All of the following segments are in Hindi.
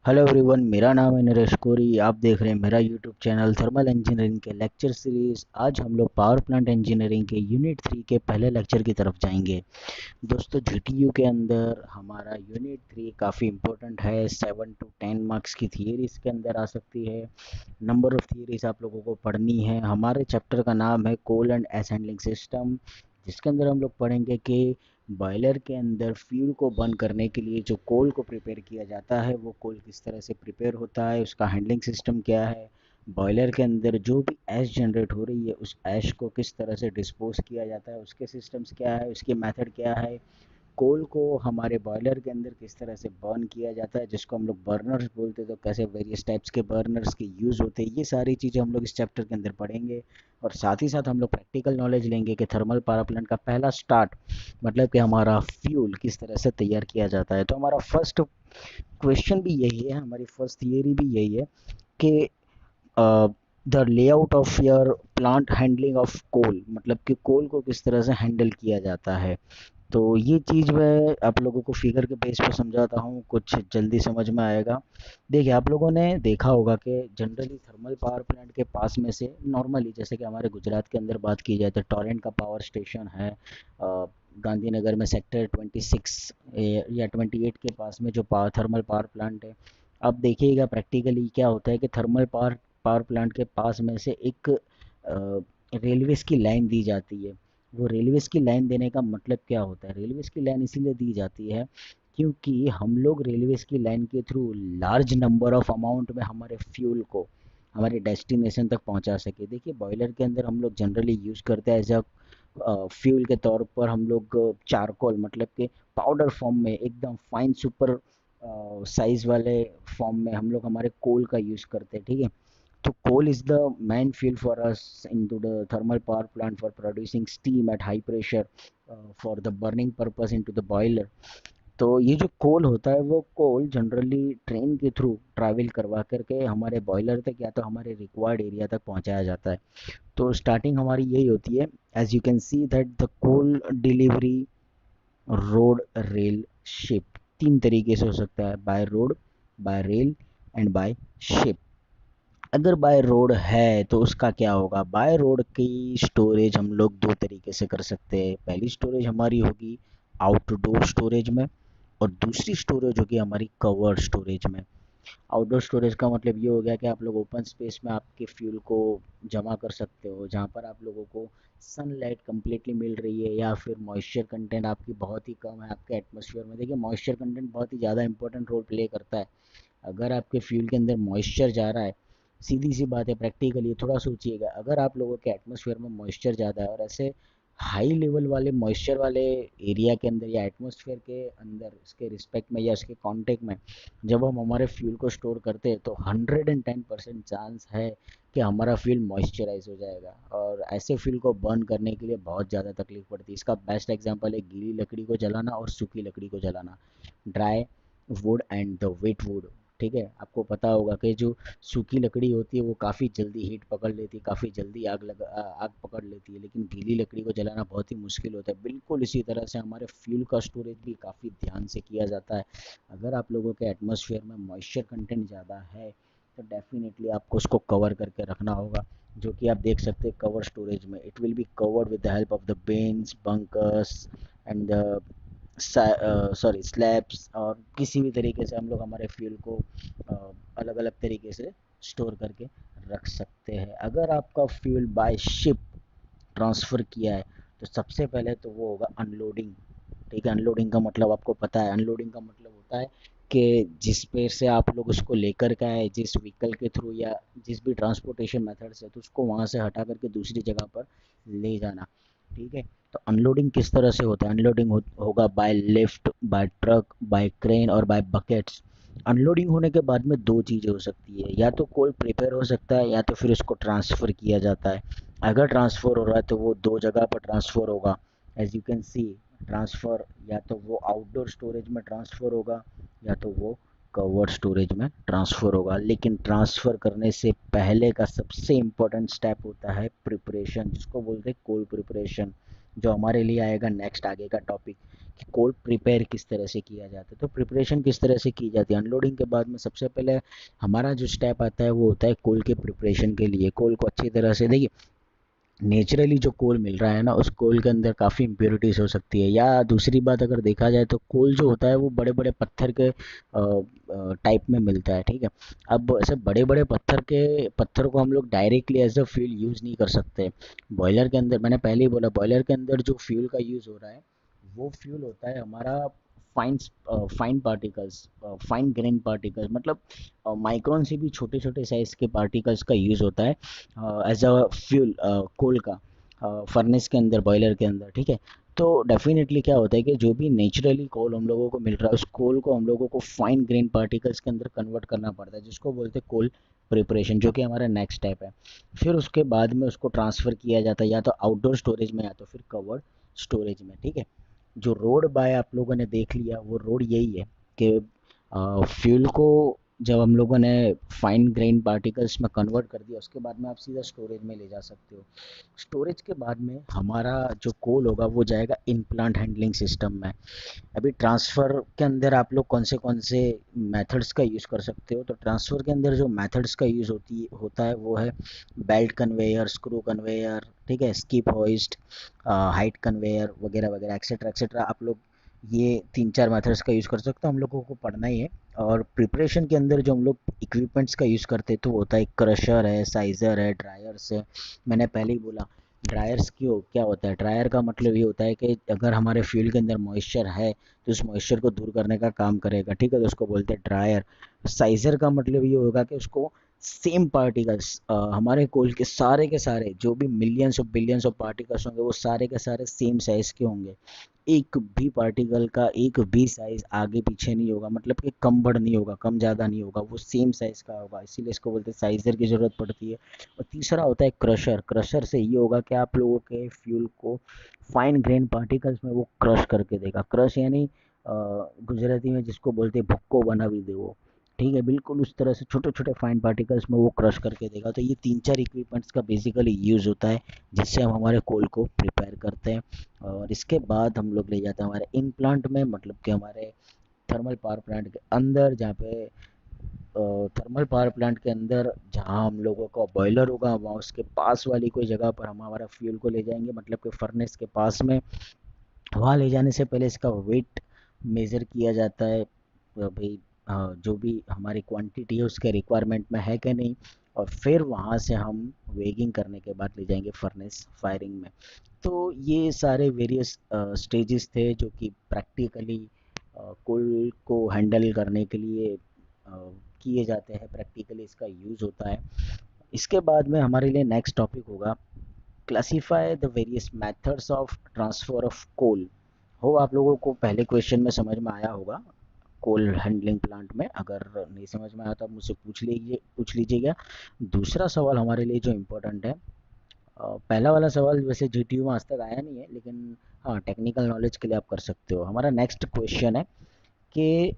हेलो एवरीवन, मेरा नाम है नरेश कोरी। आप देख रहे हैं मेरा यूट्यूब चैनल थर्मल इंजीनियरिंग के लेक्चर सीरीज। आज हम लोग पावर प्लांट इंजीनियरिंग के यूनिट 3 के पहले लेक्चर की तरफ जाएंगे। दोस्तों, जीटीयू के अंदर हमारा यूनिट 3 काफ़ी इंपॉर्टेंट है। 7 to 10 मार्क्स की थियरी इसके अंदर आ सकती है। नंबर ऑफ थियरीज आप लोगों को पढ़नी है। हमारे चैप्टर का नाम है कोल एंड एस हैंडलिंग सिस्टम, जिसके अंदर हम लोग पढ़ेंगे कि बॉयलर के अंदर फ्यूल को बर्न करने के लिए जो कोल को प्रिपेयर किया जाता है वो कोल किस तरह से प्रिपेयर होता है, उसका हैंडलिंग सिस्टम क्या है। बॉयलर के अंदर जो भी ऐश जनरेट हो रही है उस ऐश को किस तरह से डिस्पोज किया जाता है, उसके सिस्टम्स क्या है, उसकी मेथड क्या है। कोल को हमारे बॉयलर के अंदर किस तरह से बर्न किया जाता है, जिसको हम लोग बर्नर्स बोलते हैं, तो कैसे वेरियस टाइप्स के बर्नर्स के यूज़ होते हैं, ये सारी चीज़ें हम लोग इस चैप्टर के अंदर पढ़ेंगे। और साथ ही साथ हम लोग प्रैक्टिकल नॉलेज लेंगे कि थर्मल पावर प्लांट का पहला स्टार्ट मतलब कि हमारा फ्यूल किस तरह से तैयार किया जाता है। तो हमारा फर्स्ट क्वेश्चन भी यही है, हमारी फर्स्ट थियरी भी यही है कि the layout of your plant handling of coal, मतलब कि कोल को किस तरह से हैंडल किया जाता है। तो ये चीज़ मैं आप लोगों को फिगर के बेस पर समझाता हूँ, कुछ जल्दी समझ में आएगा। देखिए, आप लोगों ने देखा होगा कि जनरली थर्मल पावर प्लांट के पास में से नॉर्मली, जैसे कि हमारे गुजरात के अंदर बात की जाए तो टोरेंट का पावर स्टेशन है। गांधीनगर में सेक्टर 26 या 28 के पास में जो थर्मल पावर प्लांट है। अब देखिएगा प्रैक्टिकली क्या होता है कि थर्मल पावर पावर प्लांट के पास में से एक रेलवेज की लाइन दी जाती है। वो रेलवेज की लाइन देने का मतलब क्या होता है, रेलवेज की लाइन इसीलिए दी जाती है क्योंकि हम लोग रेलवेज की लाइन के through large number of amount में हमारे फ्यूल को हमारे डेस्टिनेशन तक पहुंचा सके। देखिए, बॉयलर के अंदर हम लोग जनरली यूज़ करते हैं एज अ फ्यूल के तौर पर हम लोग चारकोल, मतलब कि पाउडर फॉर्म में एकदम फाइन सुपर साइज वाले फॉर्म में हम लोग हमारे कोल का यूज़ करते हैं। ठीक है, so coal is the main fuel for us into the thermal power plant for producing steam at high pressure for the burning purpose into the boiler। तो ये जो कोल होता है वो कोल जनरली ट्रेन के थ्रू ट्रैवल करवा करके हमारे बॉयलर तक या तो हमारे रिक्वायर्ड एरिया तक पहुंचाया जाता है। तो स्टार्टिंग हमारी यही होती है। As you can see that the coal delivery road, rail, ship, तीन तरीके से हो सकता है, by road, by rail and by ship. अगर बाय रोड है तो उसका क्या होगा, बाय रोड की स्टोरेज हम लोग दो तरीके से कर सकते हैं। पहली स्टोरेज हमारी होगी आउटडोर स्टोरेज में, और दूसरी स्टोरेज होगी हमारी कवर्ड स्टोरेज में। आउटडोर स्टोरेज का मतलब ये हो गया कि आप लोग ओपन स्पेस में आपके फ्यूल को जमा कर सकते हो, जहाँ पर आप लोगों को सनलाइट कम्प्लीटली मिल रही है या फिर मॉइस्चर कंटेंट आपकी बहुत ही कम है आपके एटमॉस्फेयर में। देखिए, मॉइस्चर कंटेंट बहुत ही ज़्यादा इंपॉर्टेंट रोल प्ले करता है। अगर आपके फ्यूल के अंदर मॉइस्चर जा रहा है, सीधी सी बात है, प्रैक्टिकली थोड़ा सोचिएगा, अगर आप लोगों के एटमॉस्फेयर में मॉइस्चर ज़्यादा है और ऐसे हाई लेवल वाले मॉइस्चर वाले एरिया के अंदर या एटमॉस्फेयर के अंदर इसके रिस्पेक्ट में या इसके कांटेक्ट में जब हम हमारे फ्यूल को स्टोर करते हैं तो 110% चांस है कि हमारा फ्यूल मॉइस्चराइज हो जाएगा, और ऐसे फ्यूल को बर्न करने के लिए बहुत ज़्यादा तकलीफ पड़ती है। इसका बेस्ट एग्जांपल है गीली लकड़ी को जलाना और सूखी लकड़ी को जलाना, dry wood and the wet wood. ठीक है, आपको पता होगा कि जो सूखी लकड़ी होती है वो काफ़ी जल्दी हीट पकड़ लेती है, काफ़ी जल्दी आग पकड़ लेती है, लेकिन गीली लकड़ी को जलाना बहुत ही मुश्किल होता है। बिल्कुल इसी तरह से हमारे फ्यूल का स्टोरेज भी काफ़ी ध्यान से किया जाता है। अगर आप लोगों के एटमॉस्फेयर में मॉइस्चर कंटेंट ज़्यादा है तो डेफिनेटली आपको उसको कवर करके रखना होगा, जो कि आप देख सकते हैं कवर स्टोरेज में। It will be covered with the help of the bins, bunkers and the sorry slabs, और किसी भी तरीके से हम लोग हमारे फ्यूल को अलग अलग तरीके से स्टोर करके रख सकते हैं। अगर आपका फ्यूल बाय शिप ट्रांसफ़र किया है तो सबसे पहले तो वो होगा अनलोडिंग। ठीक है, अनलोडिंग का मतलब आपको पता है, अनलोडिंग का मतलब होता है कि जिस पे से आप लोग उसको लेकर के आए, जिस व्हीकल के थ्रू या जिस भी ट्रांसपोर्टेशन मेथड से, तो उसको वहाँ से हटा करके दूसरी जगह पर ले जाना। ठीक है, तो अनलोडिंग किस तरह से होता है, अनलोडिंग होगा by lift, by truck, by crane और बाय बकेट्स। अनलोडिंग होने के बाद में दो चीज़ें हो सकती है, या तो कोल प्रिपेयर हो सकता है या तो फिर उसको ट्रांसफ़र किया जाता है। अगर ट्रांसफ़र हो रहा है तो वो दो जगह पर ट्रांसफ़र होगा। As you can see, transfer या तो वो आउटडोर स्टोरेज में ट्रांसफ़र होगा या तो वो कवर्ड स्टोरेज में ट्रांसफ़र होगा। लेकिन ट्रांसफ़र करने से पहले का सबसे इम्पोर्टेंट स्टेप होता है प्रिपरेशन, जिसको बोलते हैं कोल प्रिपरेशन, जो हमारे लिए आएगा नेक्स्ट आगे का टॉपिक कोल प्रिपेयर किस तरह से किया जाता है। तो प्रिपरेशन किस तरह से की जाती है, अनलोडिंग के बाद में सबसे पहले हमारा जो स्टेप आता है वो होता है कोल के प्रिपरेशन के लिए। कोल को अच्छी तरह से देखिए, नेचुरली जो कोल मिल रहा है ना, उस कोल के अंदर काफ़ी इम्प्योरिटीज हो सकती है, या दूसरी बात अगर देखा जाए तो कोल जो होता है वो बड़े बड़े पत्थर के टाइप में मिलता है, ठीक है। अब ऐसे बड़े बड़े पत्थर को हम लोग directly as a fuel use नहीं कर सकते। बॉयलर के अंदर, मैंने पहले ही बोला, बॉयलर के अंदर जो फ्यूल का यूज़ हो रहा है वो फ्यूल होता है हमारा fine fine particles, fine grain particles, मतलब माइक्रोन से भी छोटे छोटे साइज के पार्टिकल्स का यूज़ होता है एज अ फ्यूल कोल का फर्नेस के अंदर, बॉयलर के अंदर, ठीक है। तो डेफिनेटली क्या होता है कि जो भी नेचुरली कोल हम लोगों को मिल रहा है उस कोल को हम लोगों को फाइन ग्रेन पार्टिकल्स के अंदर कन्वर्ट करना पड़ता है, जिसको बोलते हैं कोल प्रिपरेशन, जो कि हमारा नेक्स्ट स्टेप है। फिर उसके बाद में उसको ट्रांसफ़र किया जाता है या तो आउटडोर स्टोरेज में या तो फिर कवर्ड स्टोरेज में, ठीक है। जो रोड बाय आप लोगों ने देख लिया, वो रोड यही है कि फ्यूल को जब हम लोगों ने फाइन ग्रेन पार्टिकल्स में कन्वर्ट कर दिया, उसके बाद में आप सीधा स्टोरेज में ले जा सकते हो। स्टोरेज के बाद में हमारा जो कोल होगा वो जाएगा इन प्लांट हैंडलिंग सिस्टम में। अभी ट्रांसफ़र के अंदर आप लोग कौन से मेथड्स का यूज़ कर सकते हो, तो ट्रांसफ़र के अंदर जो मेथड्स का यूज़ होता है वो है बेल्ट कन्वेयर, स्क्रू कन्वेयर, ठीक है, स्किप होइस्ट, हाइट कन्वेयर वगैरह वगैरह एक्सेट्रा एक्सेट्रा। आप लोग ये 3-4 मेथड्स का यूज़ कर सकते हो, हम लोगों को पढ़ना ही है। और प्रिपरेशन के अंदर जो हम लोग इक्विपमेंट्स का यूज़ करते हैं तो वो होता है क्रशर है, साइज़र है, ड्रायर्स है। मैंने पहले ही बोला ड्रायर्स क्यों क्या होता है, ड्रायर का मतलब ये होता है कि अगर हमारे फ्यूल के अंदर मॉइस्चर है तो उस मॉइस्चर को दूर करने का काम करेगा, ठीक है, तो उसको बोलते हैं ड्रायर। साइज़र का मतलब ये होगा कि उसको सेम पार्टिकल्स, हमारे कोल के सारे जो भी millions of billions of particles होंगे वो सारे के सारे सेम साइज़ के होंगे। एक भी पार्टिकल का एक भी साइज आगे पीछे नहीं होगा, मतलब कि कम बढ़ नहीं होगा, कम ज़्यादा नहीं होगा, वो सेम साइज का होगा, इसीलिए इसको बोलते हैं साइजर की ज़रूरत पड़ती है। और तीसरा होता है क्रशर। क्रशर से ये होगा कि आप लोगों के फ्यूल को फाइन ग्रेन पार्टिकल्स में वो क्रश करके देगा। क्रश यानी गुजराती में जिसको बोलते हैं भुक्को बनावी देवो, ठीक है, बिल्कुल उस तरह से छोटे छोटे फाइन पार्टिकल्स में वो क्रश करके देगा। तो ये 3-4 इक्विपमेंट्स का बेसिकली यूज़ होता है जिससे हम हमारे कोल को प्रिपेयर करते हैं। और इसके बाद हम लोग ले जाते हैं हमारे इन प्लांट में, मतलब कि हमारे थर्मल पावर प्लांट के अंदर, जहाँ पे थर्मल पावर प्लांट के अंदर जहाँ हम लोगों का बॉयलर होगा वहाँ उसके पास वाली कोई जगह पर हम हमारा फ्यूल को ले जाएंगे, मतलब कि फर्नेस के पास में। वहाँ ले जाने से पहले इसका वेट मेज़र किया जाता है, भाई जो भी हमारी क्वांटिटी है उसके रिक्वायरमेंट में है कि नहीं। और फिर वहाँ से हम वेगिंग करने के बाद ले जाएंगे फर्नेस फायरिंग में। तो ये सारे वेरियस स्टेजेस थे जो कि प्रैक्टिकली कोल को हैंडल करने के लिए किए जाते हैं, प्रैक्टिकली इसका यूज़ होता है। इसके बाद में हमारे लिए नेक्स्ट टॉपिक होगा classify the various methods of transfer of coal. हो आप लोगों को पहले क्वेश्चन में समझ में आया होगा कोल हैंडलिंग प्लांट में, अगर नहीं समझ में आया तो आप मुझसे पूछ लीजिएगा। दूसरा सवाल हमारे लिए जो इम्पोर्टेंट है, पहला वाला सवाल वैसे जीटीयू में आज तक आया नहीं है, लेकिन हाँ टेक्निकल नॉलेज के लिए आप कर सकते हो। हमारा नेक्स्ट क्वेश्चन है कि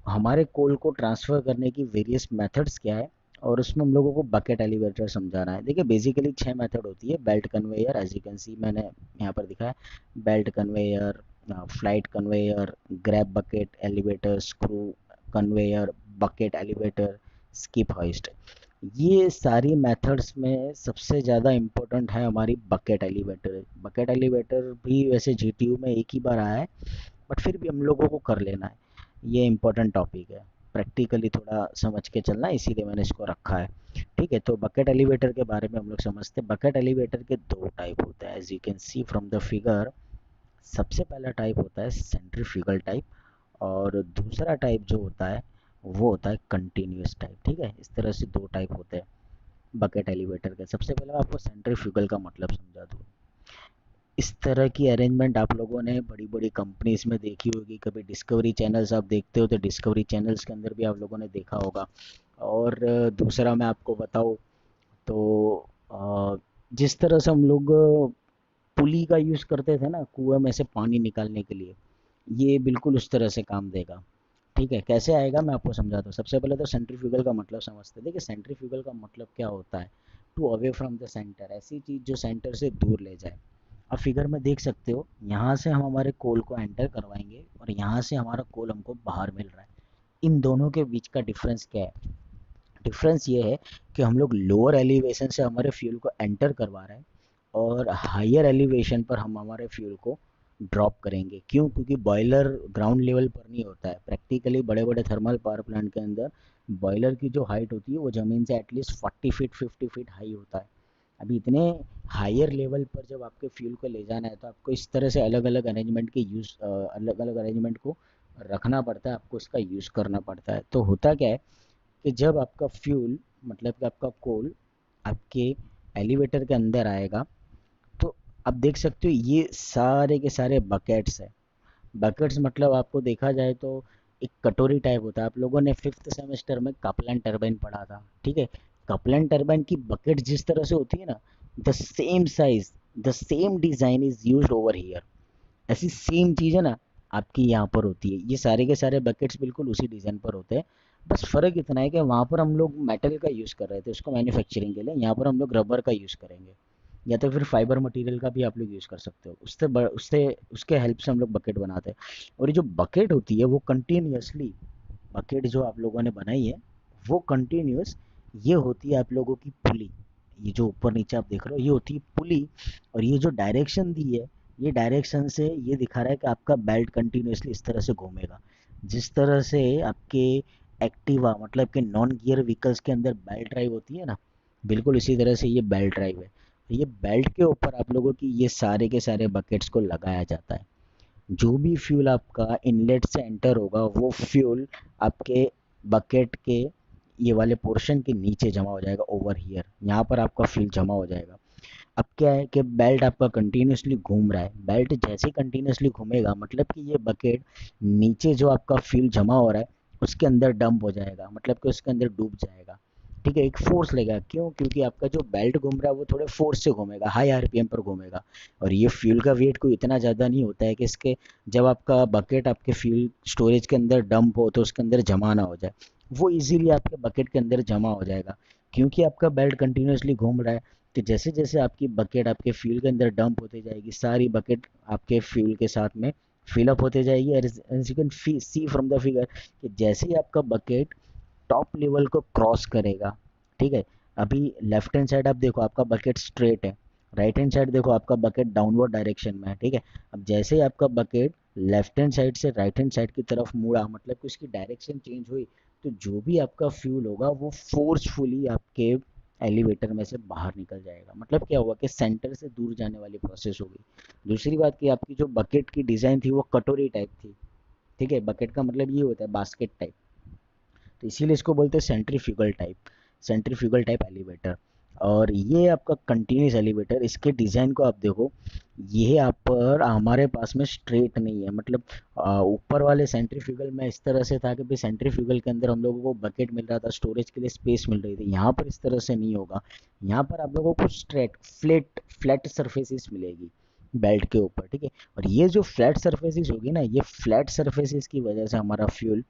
हमारे कोल को ट्रांसफ़र करने की वेरियस मेथड्स क्या है, और उसमें हम लोगों को बकेट एलिवेटर समझाना है। देखिए बेसिकली 6 मेथड होती है। Belt conveyor, as you can see मैंने यहाँ पर दिखाया, belt conveyor, flight conveyor, grab bucket elevator, screw conveyor, bucket elevator, skip hoist. ये सारी मेथड्स में सबसे ज़्यादा इम्पोर्टेंट है हमारी बकेट एलिवेटर। बकेट एलिवेटर भी वैसे जीटीयू में एक ही बार आया है, बट फिर भी हम लोगों को कर लेना है, ये इम्पोर्टेंट टॉपिक है, प्रैक्टिकली थोड़ा समझ के चलना है, इसीलिए मैंने इसको रखा है। ठीक है, तो बकेट एलिवेटर के बारे में हम लोग समझते हैं। बकेट एलिवेटर के दो टाइप होता है, as you can see from the figure. सबसे पहला टाइप होता है सेंट्रीफ्यूगल टाइप, और दूसरा टाइप जो होता है वो होता है कंटिन्यूस टाइप। ठीक है, इस तरह से दो टाइप होते हैं बकेट एलिवेटर के। सबसे पहले मैं आपको सेंट्रीफ्यूगल का मतलब समझा दूँ। इस तरह की अरेंजमेंट आप लोगों ने बड़ी बड़ी कंपनीज में देखी होगी, कभी डिस्कवरी चैनल्स आप देखते हो तो डिस्कवरी चैनल्स के अंदर भी आप लोगों ने देखा होगा। और दूसरा मैं आपको बताऊँ तो जिस तरह से हम लोग पुली का यूज़ करते थे ना कुएं में से पानी निकालने के लिए, ये बिल्कुल उस तरह से काम देगा। ठीक है, कैसे आएगा मैं आपको समझाता हूँ। सबसे पहले तो सेंट्रीफ्यूगल का मतलब समझते हैं। देखिए सेंट्रीफ्यूगल का मतलब क्या होता है, to away from the centre, ऐसी चीज़ जो सेंटर से दूर ले जाए। आप फिगर में देख सकते हो, यहाँ से हम हमारे कोल को एंटर करवाएंगे और यहाँ से हमारा कोल हमको बाहर मिल रहा है। इन दोनों के बीच का डिफरेंस क्या है? डिफरेंस ये है कि हम लोग लोअर एलिवेशन से हमारे फ्यूल को एंटर करवा रहे हैं और हायर एलिवेशन पर हम हमारे फ्यूल को ड्रॉप करेंगे। क्यों? क्योंकि बॉयलर ग्राउंड लेवल पर नहीं होता है। प्रैक्टिकली बड़े बड़े थर्मल पावर प्लांट के अंदर बॉयलर की जो हाइट होती है वो ज़मीन से एटलीस्ट 40 फीट 50 फीट हाई होता है। अभी इतने हायर लेवल पर जब आपके फ्यूल को ले जाना है तो आपको इस तरह से अलग अलग अरेंजमेंट के यूज़ अलग अलग अरेंजमेंट को रखना पड़ता है, आपको इसका यूज़ करना पड़ता है। तो होता क्या है कि जब आपका फ्यूल मतलब कि आपका कोल आपके एलिवेटर के अंदर आएगा तो आप देख सकते हो ये सारे के सारे बकेट्स है। बकेट्स मतलब आपको देखा जाए तो एक कटोरी टाइप होता है। आप लोगों ने फिफ्थ सेमेस्टर में कपलन टरबाइन पढ़ा था, ठीक है? कपलन टरबाइन की बकेट जिस तरह से होती है ना, the same size, the same design is used over here. ऐसी सेम चीज़ है ना आपकी यहाँ पर होती है। ये सारे के सारे बकेट्स बिल्कुल उसी डिज़ाइन पर होते हैं। बस फ़र्क इतना है कि वहाँ पर हम लोग मेटल का यूज़ कर रहे थे उसको मैन्युफैक्चरिंग के लिए, यहाँ पर हम लोग रबर का यूज़ करेंगे या तो फिर फाइबर मटेरियल का भी आप लोग यूज़ कर सकते हो। उससे उसके हेल्प से हम लोग बकेट बनाते हैं। और ये जो बकेट होती है वो कंटिन्यूसली, बकेट जो आप लोगों ने बनाई है वो कंटिन्यूस, ये होती है आप लोगों की पुली। ये जो ऊपर नीचे आप देख रहे हो ये होती है पुली। और ये जो डायरेक्शन दी है, ये डायरेक्शन से ये दिखा रहा है कि आपका बेल्ट कंटिन्यूसली इस तरह से घूमेगा। जिस तरह से आपके एक्टिवा मतलब कि नॉन गियर व्हीकल्स के अंदर बेल्ट ड्राइव होती है ना, बिल्कुल इसी तरह से ये बेल्ट ड्राइव है। ये बेल्ट के ऊपर आप लोगों की ये सारे के सारे बकेट्स को लगाया जाता है। जो भी फ्यूल आपका इनलेट से एंटर होगा वो फ्यूल आपके बकेट के ये वाले पोर्शन के नीचे जमा हो जाएगा, ओवर हियर यहाँ पर आपका फ्यूल जमा हो जाएगा। अब क्या है कि बेल्ट आपका कंटिन्यूसली घूम रहा है। बेल्ट जैसे ही कंटिन्यूसली घूमेगा मतलब कि ये बकेट नीचे जो आपका फ्यूल जमा हो रहा है उसके अंदर डंप हो जाएगा, मतलब कि उसके अंदर डूब जाएगा। ठीक है, एक फोर्स लगेगा। क्यों? क्योंकि आपका जो बेल्ट घूम रहा है वो थोड़े फोर्स से घूमेगा, हाई आरपीएम पर घूमेगा। और ये फ्यूल का वेट कोई इतना ज़्यादा नहीं होता है कि इसके जब आपका बकेट आपके फ्यूल स्टोरेज के अंदर डंप हो तो उसके अंदर जमा ना हो जाए। वो इजीली आपके बकेट के अंदर जमा हो जाएगा क्योंकि आपका बेल्ट कंटिन्यूसली घूम रहा है। तो जैसे जैसे आपकी बकेट आपके फ्यूल के अंदर डंप होते जाएगी, सारी बकेट आपके फ्यूल के साथ में फिलअप होते जाएगी। As you can see from the figure कि जैसे ही आपका बकेट टॉप लेवल को क्रॉस करेगा, ठीक है? अभी लेफ्ट हैंड साइड आप देखो आपका बकेट स्ट्रेट है, राइट हैंड साइड देखो आपका बकेट डाउनवर्ड डायरेक्शन में है, ठीक है? अब जैसे ही आपका बकेट लेफ्ट हैंड साइड से राइट हैंड साइड की तरफ मुड़ा मतलब कि उसकी डायरेक्शन चेंज हुई, तो जो भी आपका फ्यूल होगा वो फोर्सफुली आपके एलिवेटर में से बाहर निकल जाएगा। मतलब क्या हुआ कि सेंटर से दूर जाने वाली प्रोसेस होगी। दूसरी बात कि आपकी जो बकेट की डिज़ाइन थी वो कटोरी टाइप थी, ठीक है? बकेट का मतलब ये होता है बास्केट टाइप, तो इसीलिए इसको बोलते हैं centrifugal type, centrifugal type elevator. और ये आपका कंटिन्यूस एलिवेटर, इसके डिज़ाइन को आप देखो, ये आप पर हमारे पास में स्ट्रेट नहीं है। मतलब ऊपर वाले सेंट्रीफ्यूगल में इस तरह से था कि भाई सेंट्रीफ्यूगल के अंदर हम लोगों को बकेट मिल रहा था, स्टोरेज के लिए स्पेस मिल रही थी। यहाँ पर इस तरह से नहीं होगा। यहाँ पर आप लोगों को स्ट्रेट फ्लैट फ्लैट सरफेसिस मिलेगी बेल्ट के ऊपर, ठीक है? और ये जो फ्लैट सरफेसिस होगी ना, ये फ्लैट सरफेसिस की वजह से हमारा फ्यूल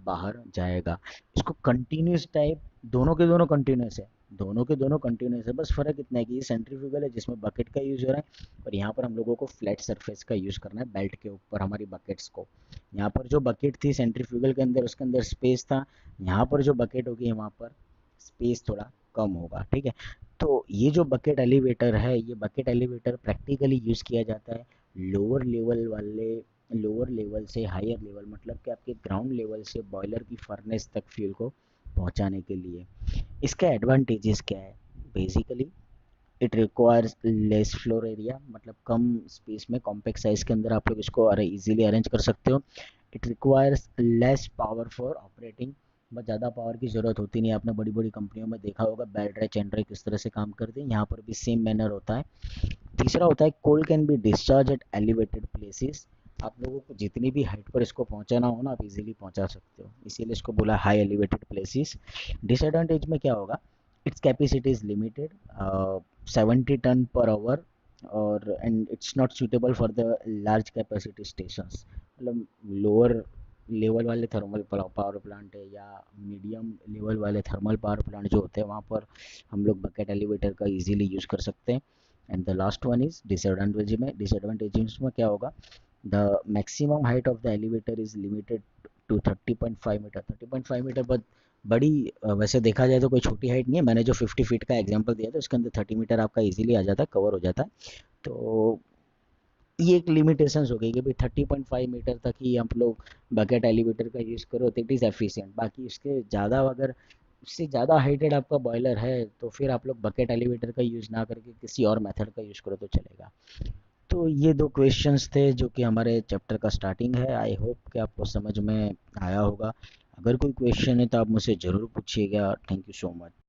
बाहर जाएगा। इसको कंटिन्यूस टाइप, दोनों के दोनों कंटिन्यूस है, दोनों के दोनों कंटिन्यूस है। बस फर्क इतना है कि ये सेंट्रीफ्यूगल है जिसमें बकेट का यूज हो रहा है और यहाँ पर हम लोगों को फ्लैट सरफेस का यूज करना है बेल्ट के ऊपर हमारी बकेट्स को। यहाँ पर जो बकेट थी सेंट्रीफ्यूगल के अंदर उसके अंदर स्पेस था, यहाँ पर जो बकेट होगी वहाँ पर स्पेस थोड़ा कम होगा, ठीक है? तो ये जो बकेट एलिवेटर है, ये बकेट एलिवेटर प्रैक्टिकली यूज किया जाता है लोअर लेवल वाले, लोअर लेवल से हायर लेवल मतलब कि आपके ग्राउंड लेवल से बॉयलर की फर्नेस तक फ्यूल को पहुंचाने के लिए। इसका एडवांटेजेस क्या है? Basically it requires less floor area, मतलब कम स्पेस में कॉम्पैक्ट साइज के अंदर आप लोग इसको इजीली अरेंज कर सकते हो। It requires less power for operating, बहुत ज़्यादा पावर की ज़रूरत होती नहीं। आपने बड़ी बड़ी कंपनियों में देखा होगा बेल्ट ड्राइव चेन ड्राइव किस तरह से काम करते हैं, यहाँ पर भी सेम मैनर होता है। तीसरा होता है coal can be discharge at elevated places. आप लोगों को जितनी भी हाइट पर इसको पहुंचाना हो ना आप इजीली पहुंचा सकते हो, इसीलिए इसको बोला हाई एलिवेटेड प्लेसेस। डिसएडवांटेज में क्या होगा? Its capacity is limited, 70 ton per hour, और and it's not suitable for the large capacity stations. मतलब लोअर लेवल वाले थर्मल पावर प्लांट है या मीडियम लेवल वाले थर्मल पावर प्लांट जो होते हैं वहाँ पर हम लोग बकेट एलिवेटर का इजीली यूज़ कर सकते हैं। And the last one is disadvantage में क्या होगा, the maximum height of the elevator is limited to 30.5 metre. 30.5 metre बहुत बड़ी वैसे देखा जाए तो कोई छोटी हाइट नहीं है। मैंने जो 50 फीट का एग्जांपल दिया था उसके अंदर 30 मीटर आपका इजीली आ जाता है, कवर हो जाता है। तो ये एक लिमिटेशंस हो गई कि भाई 30.5 मीटर तक ही हम लोग बकेट एलिवेटर का यूज़ करो तो इट इज़ एफिशिएंट। बाकी उसके ज़्यादा अगर उससे ज़्यादा हाइटेड आपका बॉयलर है तो फिर आप लोग बकेट एलिवेटर का यूज़ ना करके किसी और मेथड का यूज़ करो तो चलेगा। तो ये दो क्वेश्चंस थे जो कि हमारे चैप्टर का स्टार्टिंग है। आई होप कि आपको समझ में आया होगा। अगर कोई क्वेश्चन है तो आप मुझसे ज़रूर पूछिएगा। Thank you so much.